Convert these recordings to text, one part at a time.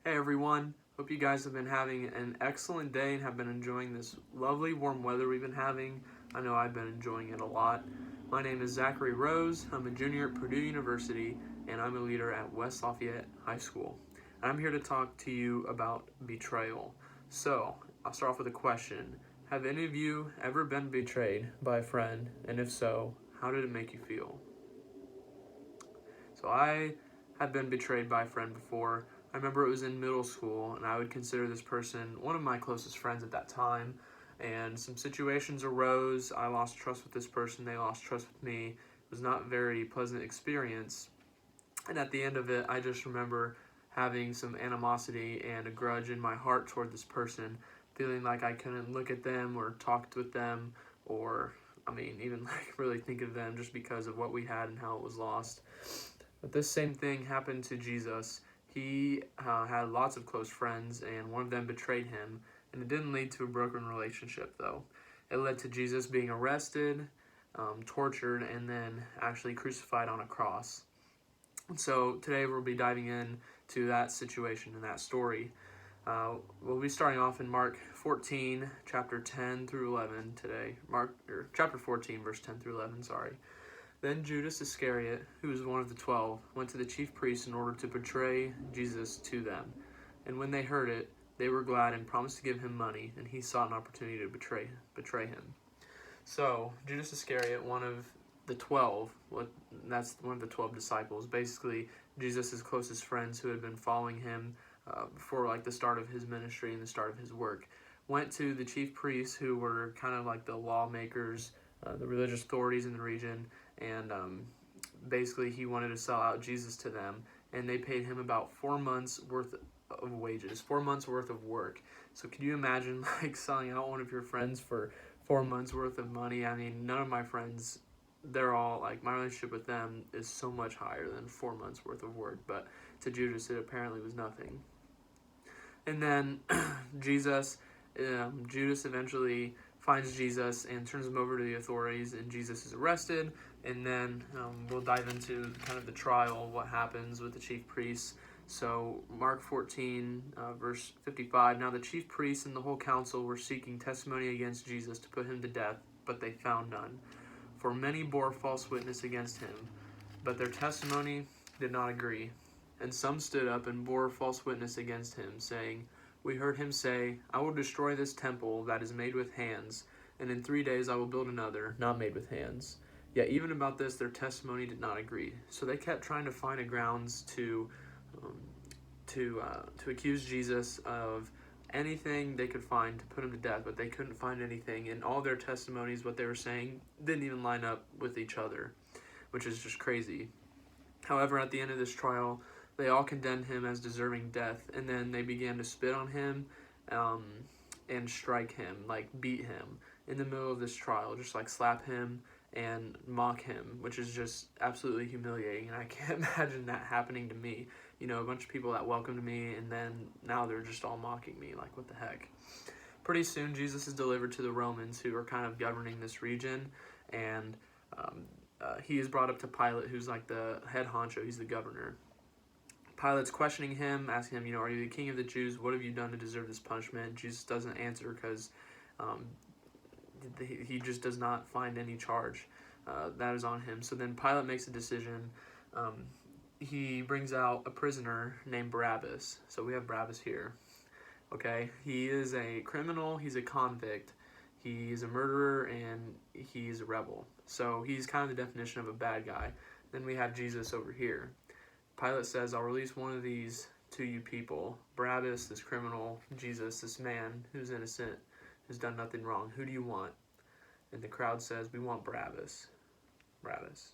Hey everyone, hope you guys have been having an excellent day and have been enjoying this lovely warm weather we've been having. I know I've been enjoying it a lot. My name is Zachary Rose. I'm a junior at Purdue University and I'm a leader at West Lafayette High School. I'm here to talk to you about betrayal. So, I'll start off with a question. Have any of you ever been betrayed by a friend? And if so, how did it make you feel? So I had been betrayed by a friend before. I remember it was in middle school, and I would consider this person one of my closest friends at that time. And some situations arose. I lost trust with this person. They lost trust with me. It was not a very pleasant experience. And at the end of it, I just remember having some animosity and a grudge in my heart toward this person, feeling like I couldn't look at them or talk with them or, even like really think of them just because of what we had and how it was lost. But this same thing happened to Jesus. He had lots of close friends, and one of them betrayed him. And it didn't lead to a broken relationship, though. It led to Jesus being arrested, tortured, and then actually crucified on a cross. And so today we'll be diving in to that situation and that story. We'll be starting off in Mark 14, chapter 10 through 11 today. Chapter 14, verse 10 through 11, sorry. Then Judas Iscariot, who was one of the 12, went to the chief priests in order to betray Jesus to them. And when they heard it, they were glad and promised to give him money, and he sought an opportunity to betray him. So, Judas Iscariot, one of the 12, that's one of the 12 disciples, basically Jesus' closest friends who had been following him before like the start of his ministry and the start of his work, went to the chief priests who were kind of like the lawmakers, the religious authorities in the region, and basically he wanted to sell out Jesus to them, and they paid him about 4 months worth of wages, 4 months worth of work. So could you imagine like selling out one of your friends for 4 months worth of money? I mean, none of my friends, they're all like, my relationship with them is so much higher than 4 months worth of work, but to Judas it apparently was nothing. And then Judas eventually finds Jesus and turns him over to the authorities, and Jesus is arrested. And then we'll dive into kind of the trial, what happens with the chief priests. So Mark 14, verse 55, now the chief priests and the whole council were seeking testimony against Jesus to put him to death, but they found none. For many bore false witness against him, but their testimony did not agree. And some stood up and bore false witness against him, saying, we heard him say, I will destroy this temple that is made with hands, and in 3 days I will build another, not made with hands. Yet even about this their testimony did not agree. So they kept trying to find a grounds to accuse Jesus of anything they could find to put him to death, but they couldn't find anything, and all their testimonies, what they were saying, didn't even line up with each other, which is just crazy. However, at the end of this trial, they all condemned him as deserving death, and then they began to spit on him and strike him, like beat him in the middle of this trial, just like slap him and mock him, which is just absolutely humiliating. And I can't imagine that happening to me. You know, a bunch of people that welcomed me, and then now they're just all mocking me. Like, what the heck? Pretty soon, Jesus is delivered to the Romans, who are kind of governing this region, and he is brought up to Pilate, who's like the head honcho. He's the governor. Pilate's questioning him, asking him, are you the king of the Jews? What have you done to deserve this punishment? Jesus doesn't answer because he just does not find any charge that is on him. So then Pilate makes a decision. He brings out a prisoner named Barabbas. So we have Barabbas here. Okay, he is a criminal, he's a convict, he's a murderer, and he's a rebel. So he's kind of the definition of a bad guy. Then we have Jesus over here. Pilate says, I'll release one of these to you people. Barabbas, this criminal, Jesus, this man who's innocent, who's done nothing wrong. Who do you want? And the crowd says, we want Barabbas. Barabbas.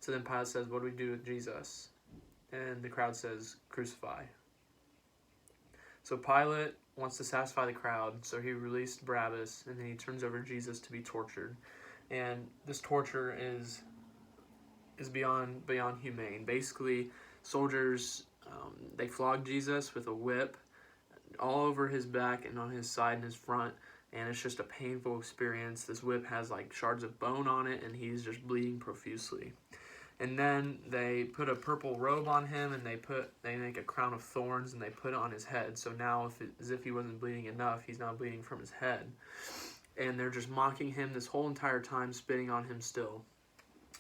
So then Pilate says, what do we do with Jesus? And the crowd says, crucify. So Pilate wants to satisfy the crowd, so he released Barabbas, and then he turns over Jesus to be tortured. And this torture is beyond humane. Basically, soldiers, they flogged Jesus with a whip all over his back and on his side and his front, and it's just a painful experience. This whip has like shards of bone on it, and he's just bleeding profusely. And then they put a purple robe on him, and they make a crown of thorns, and they put it on his head. So now, as if he wasn't bleeding enough, he's now bleeding from his head. And they're just mocking him this whole entire time, spitting on him still.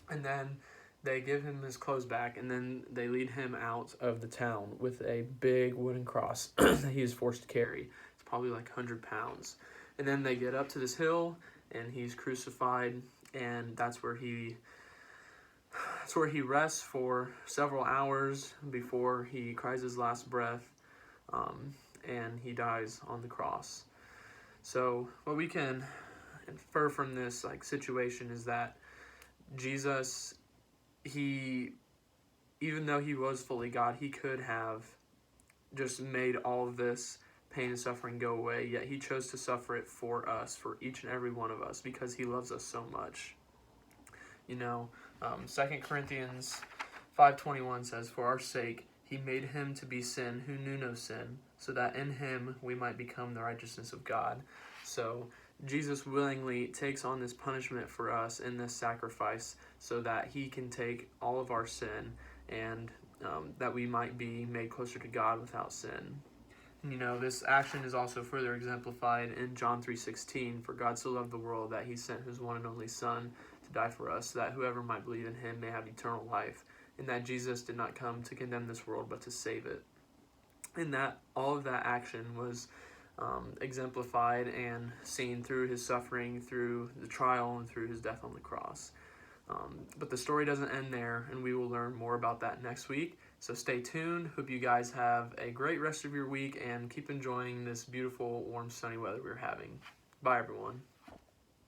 And then they give him his clothes back, and then they lead him out of the town with a big wooden cross that he is forced to carry. It's probably like 100 pounds. And then they get up to this hill, and he's crucified, and that's where he rests for several hours before he cries his last breath, and he dies on the cross. So what we can infer from this situation is that Jesus, even though he was fully God, he could have just made all of this pain and suffering go away, yet he chose to suffer it for us, for each and every one of us, because he loves us so much. 2 Corinthians 5:21 says, "For our sake he made him to be sin who knew no sin, so that in him we might become the righteousness of God." So Jesus willingly takes on this punishment for us in this sacrifice so that he can take all of our sin, and that we might be made closer to God without sin. This action is also further exemplified in John 3:16, "For God so loved the world that he sent his one and only Son to die for us, so that whoever might believe in him may have eternal life," and that Jesus did not come to condemn this world, but to save it. And that all of that action was exemplified and seen through his suffering, through the trial, and through his death on the cross. But the story doesn't end there, and we will learn more about that next week. So stay tuned. Hope you guys have a great rest of your week, and keep enjoying this beautiful, warm, sunny weather we're having. Bye, everyone.